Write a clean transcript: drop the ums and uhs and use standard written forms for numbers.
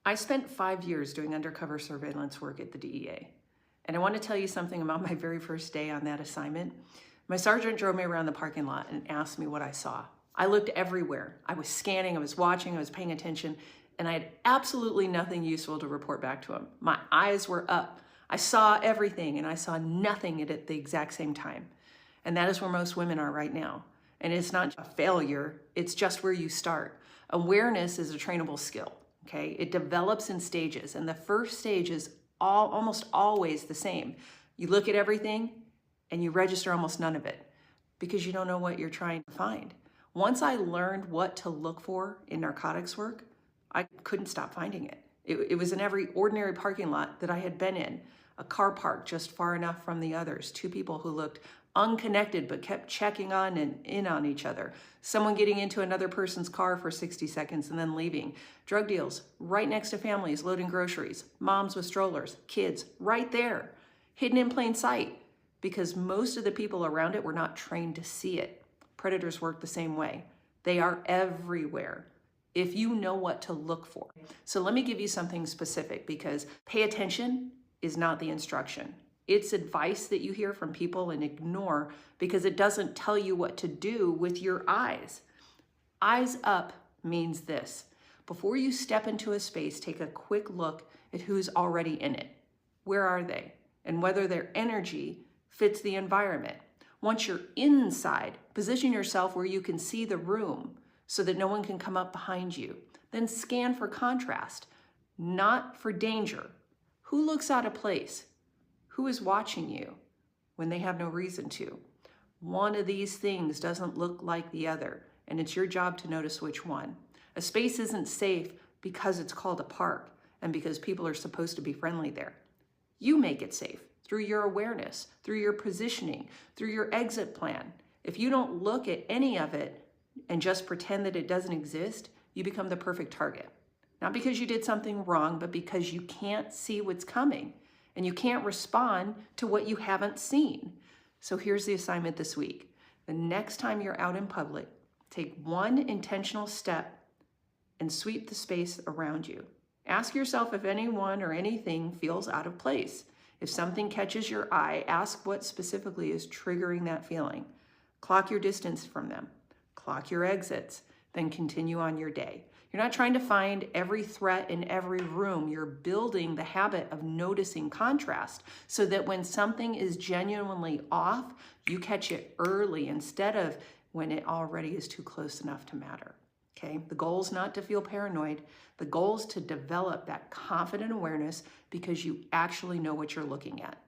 I spent 5 years doing undercover surveillance work at the DEA. And I want to tell you something about my very first day on that assignment. My sergeant drove me around the parking lot and asked me what I saw. I looked everywhere. I was scanning, I was watching, I was paying attention, and I had absolutely nothing useful to report back to him. My eyes were up. I saw everything and I saw nothing at the exact same time. And that is where most women are right now. And it's not a failure, it's just where you start. Awareness is a trainable skill, okay? It develops in stages, and the first stage is almost always the same. You look at everything and you register almost none of it because you don't know what you're trying to find. Once I learned what to look for in narcotics work, I couldn't stop finding it. It was in every ordinary parking lot that I had been in, a car park just far enough from the others, two people who looked unconnected but kept checking on and in on each other, someone getting into another person's car for 60 seconds and then leaving, drug deals right next to families loading groceries, moms with strollers, kids right there, hidden in plain sight, because most of the people around it were not trained to see it. Predators work the same way. They are everywhere if you know what to look for. So let me give you something specific, because pay attention is not the instruction. It's advice that you hear from people and ignore because it doesn't tell you what to do with your eyes. Eyes up means this. Before you step into a space, take a quick look at who's already in it. Where are they? And whether their energy fits the environment. Once you're inside, position yourself where you can see the room so that no one can come up behind you. Then scan for contrast, not for danger. Who looks out of place? Who is watching you when they have no reason to? One of these things doesn't look like the other, and it's your job to notice which one. A space isn't safe because it's called a park and because people are supposed to be friendly there. You make it safe through your awareness, through your positioning, through your exit plan. If you don't look at any of it and just pretend that it doesn't exist, you become the perfect target. Not because you did something wrong, but because you can't see what's coming and you can't respond to what you haven't seen. So here's the assignment this week. The next time you're out in public, take one intentional step and sweep the space around you. Ask yourself if anyone or anything feels out of place. If something catches your eye, ask what specifically is triggering that feeling. Clock your distance from them. Clock your exits, then continue on your day. You're not trying to find every threat in every room. You're building the habit of noticing contrast so that when something is genuinely off, you catch it early instead of when it already is too close enough to matter. Okay? The goal is not to feel paranoid. The goal is to develop that confident awareness because you actually know what you're looking at.